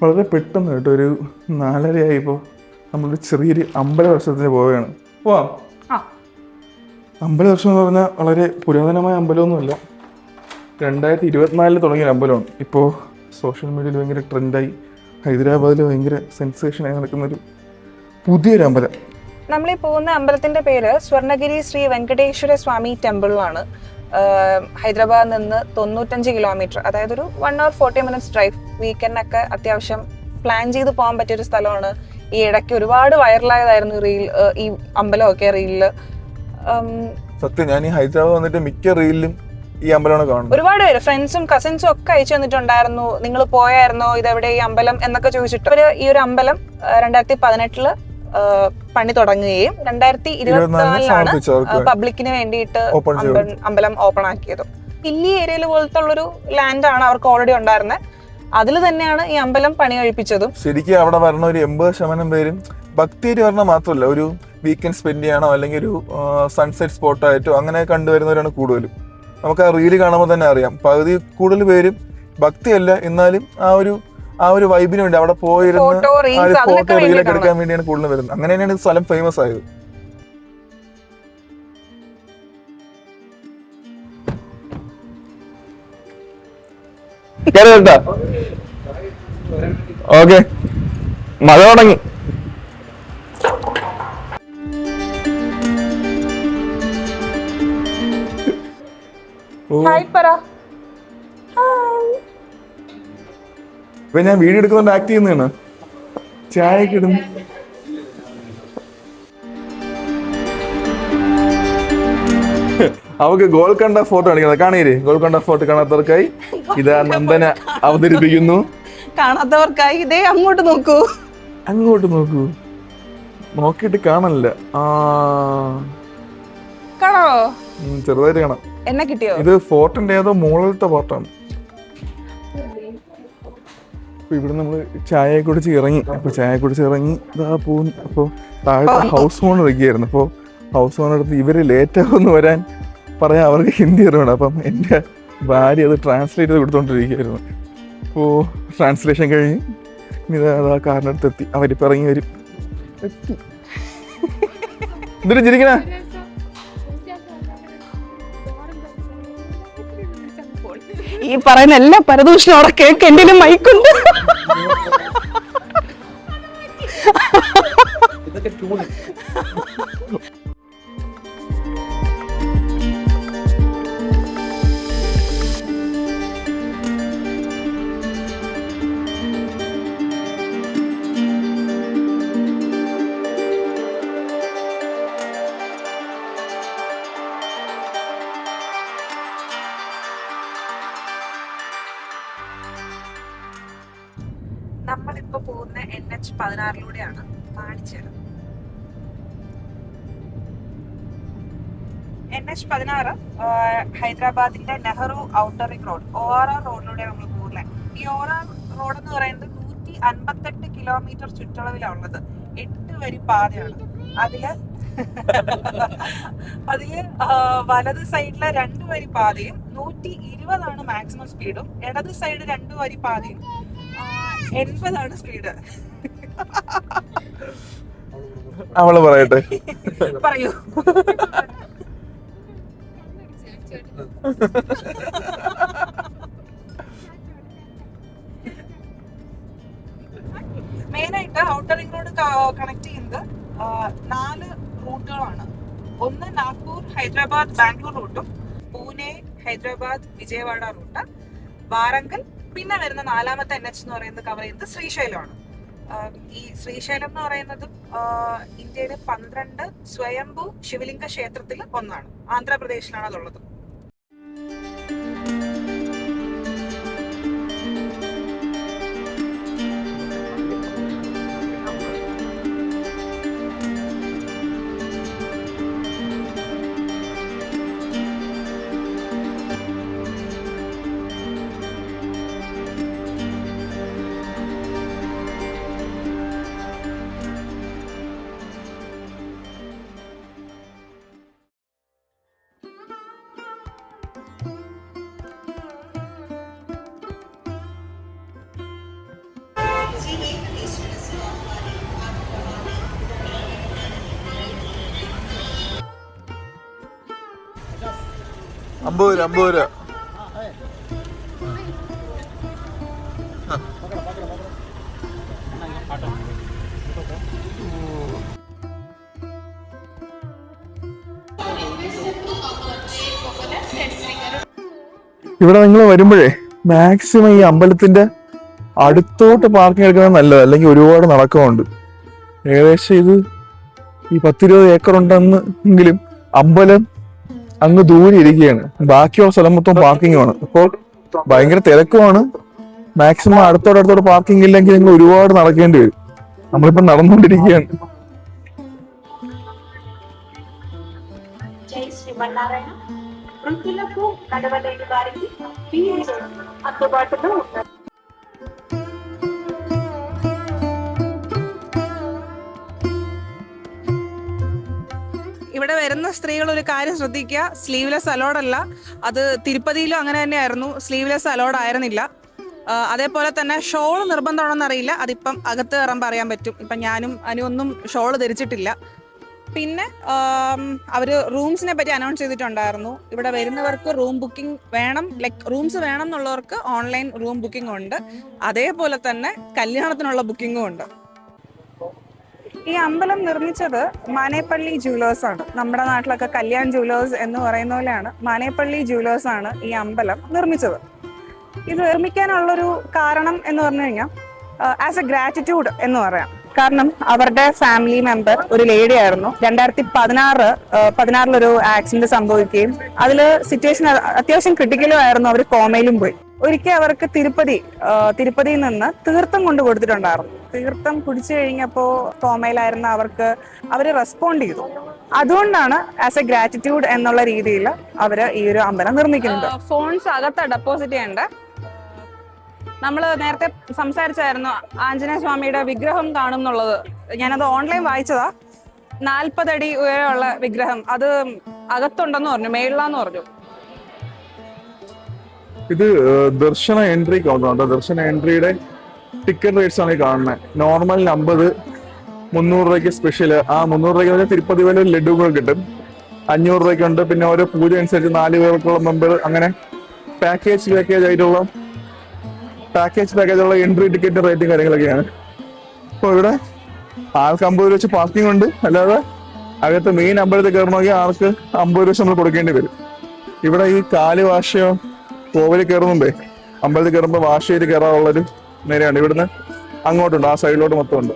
വളരെ പെട്ടെന്ന് കേട്ടോ ഒരു 4:30 ആയപ്പോൾ നമ്മളൊരു ചെറിയൊരു അമ്പലദർശനത്തിന് പോവുകയാണ്. പോവാം. അമ്പലദർശനം എന്ന് പറഞ്ഞാൽ വളരെ പുരാതനമായ അമ്പലമൊന്നുമല്ല, 2024 തുടങ്ങിയ അമ്പലമാണ്. ഇപ്പോൾ സോഷ്യൽ മീഡിയയിൽ ഭയങ്കര ട്രെൻഡായി, ഹൈദരാബാദിൽ ഭയങ്കര സെൻസേഷനായി നടക്കുന്നൊരു പുതിയൊരു അമ്പലം. നമ്മളീ പോകുന്ന അമ്പലത്തിന്റെ പേര് സ്വർണഗിരി ശ്രീ വെങ്കടേശ്വര സ്വാമി ടെമ്പിളാണ്. ഹൈദരാബാദിൽ നിന്ന് 95 കിലോമീറ്റർ, അതായത് ഒരു 1 hour 40 minutes ഡ്രൈവ്. വീക്കെൻഡൊക്കെ അത്യാവശ്യം പ്ലാൻ ചെയ്ത് പോകാൻ പറ്റിയൊരു സ്ഥലമാണ്. ഈ ഇടയ്ക്ക് ഒരുപാട് വൈറലായതായിരുന്നു ഈ അമ്പലമൊക്കെ റീലില്. സത്യം, ഞാൻ ഈ ഹൈദരാബാദ് വന്നിട്ട് മിക്ക റീലിലും ഈ അമ്പലമാണ് കാണുന്നത്. ഒരുപാട് പേര് ഫ്രണ്ട്സും കസിൻസും ഒക്കെ അയച്ചു തന്നിട്ടുണ്ടായിരുന്നു, നിങ്ങൾ പോയായിരുന്നോ, ഇതെവിടെ ഈ അമ്പലം എന്നൊക്കെ ചോദിച്ചിട്ട്. അവര് ഈ ഒരു അമ്പലം 2018 പണി തുടങ്ങുകയും 2024 പബ്ലിക്കിന് വേണ്ടിയിട്ട് അമ്പലം ഓപ്പൺ ആക്കിയത്. ഹില്ലി ഏരിയയിൽ പോലത്തെ ഉള്ളൊരു ലാൻഡാണ് അവർക്ക് ഓൾറെഡി ഉണ്ടായിരുന്നത്. അതിൽ തന്നെയാണ് ഈ അമ്പലം പണി കഴിപ്പിച്ചതും. ശരിക്കും അവിടെ വരണ ഒരു 80% പേരും ഭക്തിയായിട്ട് വരണ മാത്രമല്ല, ഒരു വീക്കെൻഡ് സ്പെൻഡ് ചെയ്യാനോ അല്ലെങ്കിൽ ഒരു സൺസെറ്റ് സ്പോട്ടായിട്ടോ അങ്ങനെ കണ്ടുവരുന്നവരാണ് കൂടുതലും. നമുക്ക് ആ റീല് കാണുമ്പോൾ തന്നെ അറിയാം, പകുതി കൂടുതൽ പേരും ഭക്തിയല്ല, എന്നാലും ആ ഒരു വൈബിന് വേണ്ടി അവിടെ പോയിരുന്ന് ഫോട്ടോ റീലൊക്കെ എടുക്കാൻ വേണ്ടിയാണ് കൂടുതൽ വരുന്നത്. അങ്ങനെ തന്നെയാണ് ഈ സ്ഥലം ഫേമസ് ആയത്. ഓക്കെ, മഴ തുടങ്ങി. ഇപ്പൊ ഞാൻ വീഡിയോ എടുക്കുന്നുണ്ട്, ആക്ട് ചെയ്യുന്നതാണ്. ചായയൊക്കെ ഇടുന്നു. അവക്ക് ഗോൾക്കണ്ട ഫോട്ടോ കാണിക്കുന്നത് കാണീര്. ഗോൾക്കണ്ട ഫോട്ടോ കാണാത്തവർക്കായി ഇതാ നന്ദന അവതരിപ്പിക്കുന്നു. കാണാത്തവർക്കായി ഇതേ അങ്ങോട്ട് നോക്കൂ, അങ്ങോട്ട് നോക്കൂ. നോക്കിയിട്ട് കാണല്ല. കാണോ? ചെറുതായിട്ട് കാണാം. എന്നെ കിട്ടിയോ? ഇത് ഫോർട്ടിന്റെ ഏതോ മുകളിലത്തെ പാർട്ടാണ്. ഇവിടെ നമ്മള് ചായ കുടിച്ച് ഇറങ്ങി. ഇതാ പോകുന്നു. അപ്പോൾ താഴത്തെ ഹൗസ് ഓണർ ഇരിക്കുകയായിരുന്നു. അപ്പോൾ ഹൗസ് ഓണർ അടുത്ത് ഇവര് ലേറ്റ് ആവുമെന്ന് വരാൻ പറയാൻ അവർക്ക് ഹിന്ദി അറിയണം. അപ്പം എൻ്റെ ഭാര്യ അത് ട്രാൻസ്ലേറ്റ് ചെയ്ത് കൊടുത്തോണ്ടിരിക്കുകയായിരുന്നു. അപ്പോൾ ട്രാൻസ്ലേഷൻ കഴിഞ്ഞ് ഇതാ കാറിനടുത്ത് എത്തി. അവരിപ്പോൾ ഇറങ്ങി വരും. എന്തിനും ചിരിക്കണേ? ഈ പറയുന്ന എല്ലാ പരദൂഷണം അവിടെ കേൾക്ക്. എൻ്റെ മൈക്കുണ്ട്. നമ്മളിപ്പോ പോകുന്ന NH-16 കാണിച്ചു തരാം. NH-16 ഹൈദരാബാദിന്റെ Nehru outer ring road ORR റോഡിലൂടെ നമ്മൾ പോകുന്നത്. ഈ ORR റോഡ് എന്ന് പറയുന്നത് 158 കിലോമീറ്റർ ചുറ്റളവിലാണ് ഉള്ളത്. 8 വരി പാതയാണ്. അതില് വലത് സൈഡിലെ 2 വരി പാതയും 120 മാക്സിമം സ്പീഡും, ഇടത് സൈഡ് 2 വരി പാതയും 80 സ്പീഡ്. അവള് പറയട്ടെ, പറയൂ. മെയിനായിട്ട് ഔട്ടർ റിംഗ് റോഡ് കണക്ട് ചെയ്യുന്നത് 4 റൂട്ടുകളാണ്. ഒന്ന് നാഗ്പൂർ ഹൈദരാബാദ് ബാംഗ്ലൂർ റൂട്ടും, പൂനെ ഹൈദരാബാദ് വിജയവാഡ റൂട്ട്, വാറങ്കൽ, പിന്നെ വരുന്ന 4ാമത്തെ NH എന്ന് പറയുന്നത് കവർ ചെയ്യുന്നത് ശ്രീശൈലമാണ്. ഈ ശ്രീശൈലം എന്ന് പറയുന്നത് ഇന്ത്യയിലെ 12 സ്വയംഭൂ ശിവലിംഗ ക്ഷേത്രത്തിൽ ഒന്നാണ്. ആന്ധ്രാപ്രദേശിലാണ് അതുള്ളത്. 50 രൂപ. ഇവിടെ നിങ്ങൾ വരുമ്പോഴേ മാക്സിമം ഈ അമ്പലത്തിന്റെ അടുത്തോട്ട് പാർക്കിംഗ് എടുക്കുന്നത് നല്ലത്, അല്ലെങ്കിൽ ഒരുപാട് നടക്കമുണ്ട്. ഏകദേശം ഇത് ഈ 10-20 ഏക്കർ ഉണ്ടെന്ന് എങ്കിലും അമ്പലം അങ്ങ് ദൂരെ ഇരിക്കുകയാണ്. ബാക്കിയുള്ള സ്ഥലം മൊത്തം പാർക്കിംഗുമാണ്. അപ്പോൾ ഭയങ്കര തിരക്കുമാണ്. മാക്സിമം അടുത്തോടെ പാർക്കിംഗ് ഇല്ലെങ്കിൽ നിങ്ങൾ ഒരുപാട് നടക്കേണ്ടി വരും. നമ്മളിപ്പോ നടന്നുകൊണ്ടിരിക്കുകയാണ്. ഇവിടെ വരുന്ന സ്ത്രീകൾ ഒരു കാര്യം ശ്രദ്ധിക്കുക, സ്ലീവ്ലെസ് അലോഡ് അല്ല. അത് തിരുപ്പതിയിലും അങ്ങനെ തന്നെയായിരുന്നു, സ്ലീവ്ലെസ് അലോഡ് ആയിരുന്നില്ല. അതേപോലെ തന്നെ ഷോൾ നിർബന്ധമാണെന്ന് അറിയില്ല, അതിപ്പം അകത്ത് കയറുമ്പോൾ അറിയാൻ പറ്റും. ഇപ്പം ഞാനും അനുവൊന്നും ഷോൾ ധരിച്ചിട്ടില്ല. പിന്നെ അവർ റൂംസിനെ പറ്റി അനൗൺസ് ചെയ്തിട്ടുണ്ടായിരുന്നു. ഇവിടെ വരുന്നവർക്ക് റൂം ബുക്കിംഗ് വേണം, ലൈക്ക് റൂംസ് വേണം എന്നുള്ളവർക്ക് ഓൺലൈൻ റൂം ബുക്കിംഗ് ഉണ്ട്. അതേപോലെ തന്നെ കല്യാണത്തിനുള്ള ബുക്കിംഗും ഉണ്ട്. ഈ അമ്പലം നിർമ്മിച്ചത് മാനേപ്പള്ളി ജുവലേഴ്സ് ആണ്. നമ്മുടെ നാട്ടിലൊക്കെ കല്യാൺ ജുവലേഴ്സ് എന്ന് പറയുന്ന പോലെയാണ് മാനേപ്പള്ളി ജുവലേഴ്സ് ആണ് ഈ അമ്പലം നിർമ്മിച്ചത്. ഇത് നിർമ്മിക്കാനുള്ളൊരു കാരണം എന്ന് പറഞ്ഞു കഴിഞ്ഞാൽ ആസ് എ ഗ്രാറ്റിറ്റ്യൂഡ് എന്ന് പറയാം. കാരണം അവരുടെ ഫാമിലി മെമ്പർ ഒരു ലേഡി ആയിരുന്നു. 2016 ഒരു ആക്സിഡന്റ് സംഭവിക്കുകയും അതിൽ സിറ്റുവേഷൻ അത്യാവശ്യം ക്രിട്ടിക്കലും ആയിരുന്നു. അവർ കോമയിലും പോയി. ഒരിക്കൽ അവർക്ക് തിരുപ്പതിയിൽ നിന്ന് തീർത്ഥം കൊണ്ട് കൊടുത്തിട്ടുണ്ടായിരുന്നു. തീർത്ഥം കുടിച്ചു കഴിഞ്ഞപ്പോൾ കോമയിലായിരുന്ന അവര് റെസ്പോണ്ട് ചെയ്തു. അതുകൊണ്ടാണ് ആസ് എ ഗ്രാറ്റിറ്റ്യൂഡ് എന്നുള്ള രീതിയിൽ അവര് ഈ ഒരു അമ്പലം നിർമ്മിക്കുന്നത്. ഫോൺസ് അകത്ത് ഡെപ്പോസിറ്റ് ചെയ്യേണ്ട. നമ്മൾ നേരത്തെ സംസാരിച്ചായിരുന്നു ആഞ്ജനേയ സ്വാമിയുടെ വിഗ്രഹം കാണും എന്നുള്ളത്. ഞാനത് ഓൺലൈൻ വായിച്ചതാ. 40 അടി ഉയരമുള്ള വിഗ്രഹം അത് അകത്തുണ്ടെന്ന് പറഞ്ഞു, മേളിലാന്ന് പറഞ്ഞു. ഇത് ദർശന എൻട്രി കൗണ്ടർ. ദർശന എൻട്രിയുടെ ടിക്കറ്റ് റേറ്റ്സ് ആണ് ഈ കാണുന്നത്. നോർമലിന് 50, 300 രൂപയ്ക്ക് സ്പെഷ്യൽ. ആ 300 രൂപയ്ക്ക് തിരുപ്പതി പോലെ ലഡുകൾ കിട്ടും. 500 രൂപയ്ക്കുണ്ട്. പിന്നെ ഓരോ പൂജ അനുസരിച്ച് 4 പേർക്കുള്ള മെമ്പർ, അങ്ങനെ പാക്കേജ് ആയിട്ടുള്ള എൻട്രി ടിക്കറ്റ് റേറ്റും കാര്യങ്ങളൊക്കെയാണ്. അപ്പോൾ ഇവിടെ ആൾക്ക് 50 രൂപ വെച്ച് പാർക്കിംഗ് ഉണ്ട്. അല്ലാതെ അകത്ത് മെയിൻ അമ്പലത്തിൽ കയറണമെങ്കിൽ ആൾക്ക് 50 രൂപ നമ്മൾ കൊടുക്കേണ്ടി വരും. ഇവിടെ ഈ കാല് വാശയോ കോവിലിൽ കയറുമ്പേ അമ്പലത്തിൽ കയറുമ്പോൾ വാഷ് ചെയ്ത് കയറാനുള്ളൊരു നേരെയാണ്. ഇവിടുന്ന് അങ്ങോട്ടുണ്ട്, ആ സൈഡിലോട്ട് മൊത്തം ഉണ്ട്.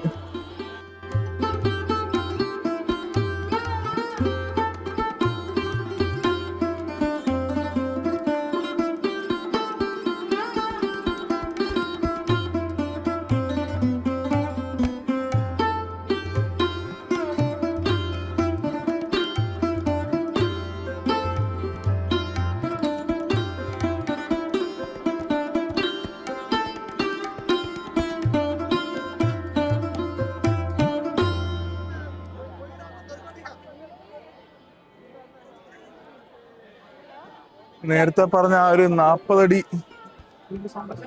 നേരത്തെ പറഞ്ഞ ആ ഒരു 40 അടി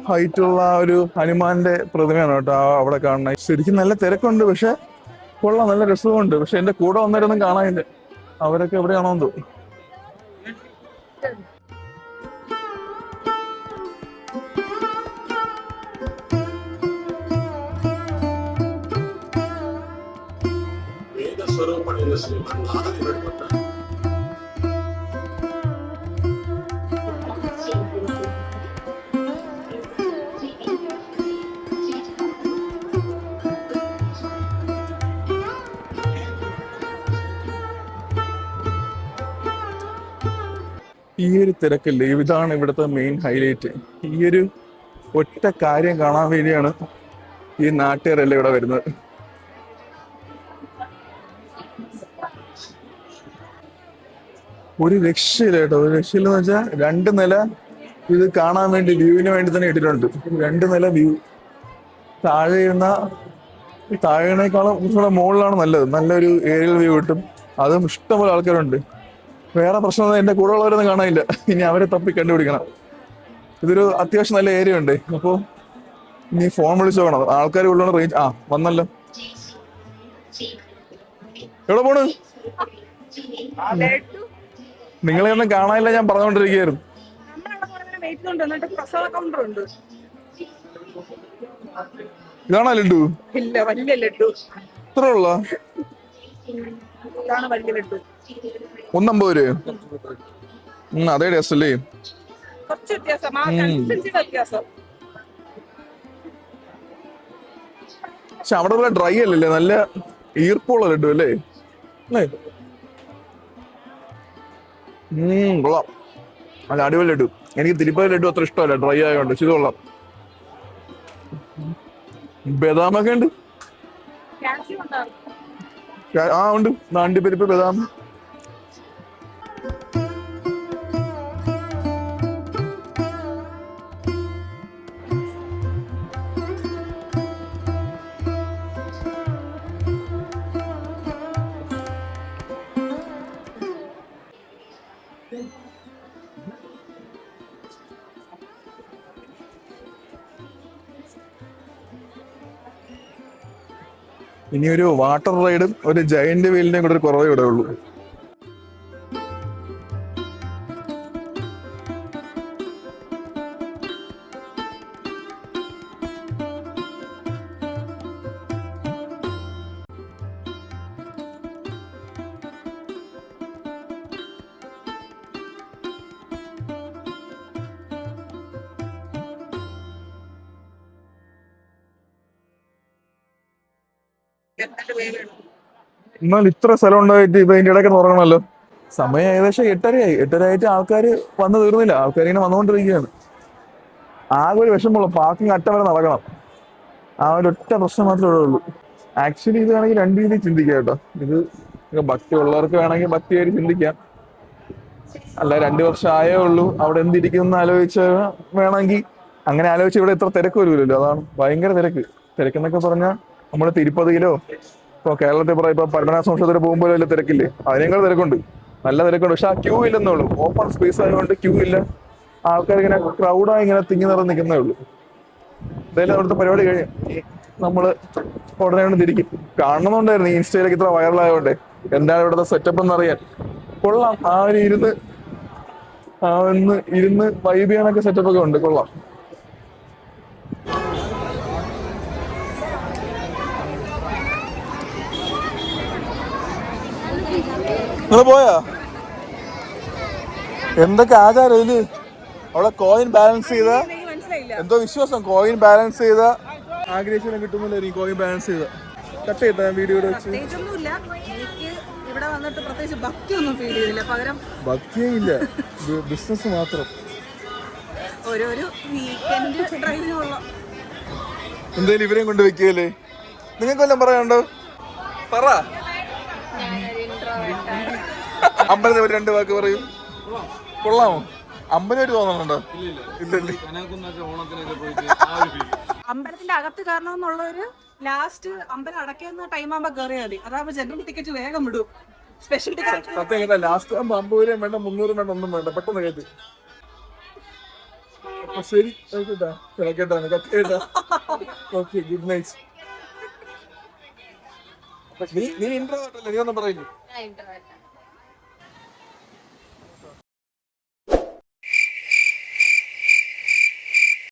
ഹൈറ്റുള്ള ഒരു ഹനുമാന്റെ പ്രതിമയാണ് കേട്ടോ അവിടെ കാണുന്നത്. ശരിക്കും നല്ല തിരക്കുണ്ട്, പക്ഷെ കൊള്ളാം, നല്ല രസമുണ്ട്. പക്ഷെ എന്റെ കൂടെ വന്നവരൊന്നും കാണാനില്ല. അവരൊക്കെ എവിടെയാണോ എന്തോ. ഈ ഒരു തിരക്കില്ലേ, ഇതാണ് ഇവിടുത്തെ മെയിൻ ഹൈലൈറ്റ്. ഈ ഒരു ഒറ്റ കാര്യം കാണാൻ വേണ്ടിയാണ് ഈ നാട്ടുകാരെല്ലാം ഇവിടെ വരുന്നത്. ഒരു രക്ഷയില്ല കേട്ടോ, ഒരു രക്ഷയില്ലെന്ന് വെച്ചാൽ 2 നില ഇത് കാണാൻ വേണ്ടി, വ്യൂവിന് വേണ്ടി തന്നെ ഇട്ടിട്ടുണ്ട്. 2 നില വ്യൂ. താഴേനേക്കാളും കുറച്ചുകൂടെ മുകളിലാണ് നല്ലത്. നല്ലൊരു ഏരിയൽ വ്യൂ കിട്ടും. അതും ഇഷ്ടംപോലെ ആൾക്കാരുണ്ട്. വേറെ പ്രശ്നം എന്റെ കൂടെ ഉള്ളവരൊന്നും കാണാനില്ല. ഇനി അവരെ തപ്പി കണ്ടുപിടിക്കണം. ഇതൊരു അത്യാവശ്യം നല്ല ഏരിയ ഉണ്ട്. അപ്പോൾ ഇനി ഫോൺ വിളിച്ചു പോകണം. ആൾക്കാർ ഉള്ള റേഞ്ച് വന്നല്ലോ. എവിടെ പോണ്? നിങ്ങളെയൊന്നും കാണാനില്ല, ഞാൻ പറഞ്ഞുകൊണ്ടിരിക്കുകയായിരുന്നു. നമ്മളവിടെ വെയിറ്റ് കൊണ്ട് വന്നിട്ട് പ്രസവ കൗണ്ടർ ഉണ്ട്. ഇതാണോ ലഡു? ഇല്ല, വലിയ ലഡു. ഇത്ര ഉള്ള ഇതാണ് വലിയ ലഡു. 150 രൂപ. അതേ ടേസ്റ്റ് അല്ലേ? കുറച്ച് വ്യത്യാസം, ആ കൺസിസ്റ്റൻസി വ്യത്യാസം. പക്ഷെ അവിടെ പോലെ ഡ്രൈ അല്ലല്ലേ, നല്ല ഈർപ്പുള്ള ലഡു അല്ലേ? കൊള്ളാം, നല്ല അടിപൊളി ലഡു. എനിക്ക് തിരുപ്പതി ലഡു അത്ര ഇഷ്ടമല്ല, ഡ്രൈ ആയതുകൊണ്ട്. ഇത് കൊള്ളാം. ബദാമൊക്കെ ഉണ്ട്. കാൽസ്യം ഉണ്ടാവും. ഉണ്ട്, അണ്ടിപ്പരിപ്പ്, ബദാം. ഇനി ഒരു വാട്ടർ റൈഡും ഒരു ജയന്റ് വീലിന്റെയും കൂടെ ഒരു കുറവേ ഇവിടെ ഉള്ളൂ. എന്നാൽ ഇത്ര സ്ഥലം ഉണ്ടായിട്ട് ഇപ്പൊ ഇതിന്റെ ഇടയ്ക്ക് തുറങ്ങണമല്ലോ. സമയം ഏകദേശം 8:30 ആയി. 8:30 ആയിട്ട് ആൾക്കാർ വന്നു തീർന്നില്ല. ആൾക്കാർ ഇങ്ങനെ വന്നുകൊണ്ടിരിക്കുകയാണ്. ആകെ ഒരു വിഷമമുള്ളൂ, പാർക്കിംഗ് അറ്റം വരെ നടക്കണം. ആ ഒരു ഒറ്റ പ്രശ്നം മാത്രമേ ഇവിടെ ഉള്ളൂ. ആക്ച്വലി ഇത് വേണമെങ്കിൽ രണ്ട് രീതിയിൽ ചിന്തിക്കാം കേട്ടോ. ഇത് ഭക്തി ഉള്ളവർക്ക് വേണമെങ്കിൽ ഭക്തിയായിട്ട് ചിന്തിക്കാം. അല്ല 2 വർഷം ആയേ ഉള്ളൂ, അവിടെ എന്തിരിക്കുന്നു ആലോചിച്ച് വേണമെങ്കിൽ അങ്ങനെ ആലോചിച്ച് ഇവിടെ ഇത്ര തിരക്ക് വരുമല്ലോ. അതാണ് ഭയങ്കര തിരക്ക്. തിരക്കെന്നൊക്കെ പറഞ്ഞാൽ നമ്മുടെ തിരുപ്പതിയിലോ ഇപ്പൊ കേരളത്തിൽ പറയാം, ഇപ്പൊ പരമനാഭ പോകുമ്പോൾ വലിയ തിരക്കില്ലേ, അതിനേക്കാൾ തിരക്കുണ്ട്, നല്ല തിരക്കുണ്ട്. പക്ഷെ ആ ക്യൂ ഇല്ലെന്നേ ഉള്ളൂ. ഓപ്പൺ സ്പേസ് ആയതുകൊണ്ട് ക്യൂ ഇല്ല. ആൾക്കാർ ഇങ്ങനെ ക്രൗഡായി ഇങ്ങനെ തിങ്ങി നിറഞ്ഞ് നിൽക്കുന്നേ ഉള്ളൂ. എന്തായാലും അവിടുത്തെ പരിപാടി കഴിഞ്ഞ് നമ്മള് ഉടനെ കൊണ്ട് തിരിക്കും. കാണണമെന്നുണ്ടായിരുന്നു, ഈ ഇൻസ്റ്റയിലേക്ക് ഇത്ര വൈറലായതുകൊണ്ട് എന്താണ് ഇവിടുത്തെ സെറ്റപ്പ് എന്നറിയാൻ. കൊള്ളാം. ആ ഒരു ഇരുന്ന് വൈബ് ചെയ്യാനൊക്കെ സെറ്റപ്പ് ഒക്കെ ഉണ്ട്. കൊള്ളാം. നിങ്ങൾ പോയാ? എന്തൊക്കെ ആചാരം ഇതില്? അവിടെ കോയിൻ ബാലൻസ് ചെയ്ത എന്തോ വിശ്വാസം, കോയിൻ ബാലൻസ് ചെയ്ത ആഗ്രഹിച്ചാലും കിട്ടുന്നില്ലായിരിക്കും. കോയിൻ ബാലൻസ് ചെയ്ത കട്ട് ചെയ്ത വീഡിയോ വെച്ച് ഇവിടെ വന്നിട്ട് പ്രത്യേകിച്ച് ഭക്തിയൊന്നും ഫീൽ ചെയ്തില്ല. പകരം ഭക്തിയേ ഇല്ല, ബിസിനസ് മാത്രം. ഓരോരോ വീക്കെൻഡ് ഡ്രൈവിനുള്ള എന്തായാലും ഇവരെയും കൊണ്ട് വെക്കുകയല്ലേ. നിങ്ങൾക്ക് വല്ലതും പറയാനുണ്ടോ? പറ. അമ്പലത്തെ ഒരു 2 വാക്ക് പറയും. കൊള്ളാമോ? അമ്പലമായിട്ട് തോന്നുന്നുണ്ടോ? ഇല്ലല്ലേ. അമ്പലത്തിന്റെ അകത്ത് കയറണമെന്നുള്ളൊരു ലാസ്റ്റ് അമ്പലം അടയ്ക്കുന്ന ടൈം ആകുമ്പോ കയറിയാൽ മതി. അതാകുമ്പോ ജനറൽ ടിക്കറ്റ് വേഗം വിടും. സ്പെഷ്യൽ ടിക്കറ്റ് സത്യം കേട്ടാ, ലാസ്റ്റ് ആകുമ്പോ 50 രൂപയും വേണ്ട, 300 വേണ്ട, ഒന്നും വേണ്ട, പെട്ടെന്ന് കയറ്റി. അപ്പൊ ശരി, കേട്ടാ. Okay, good night. നീ ഇൻട്രോ നീ ഒന്നും പറയില്ലേ?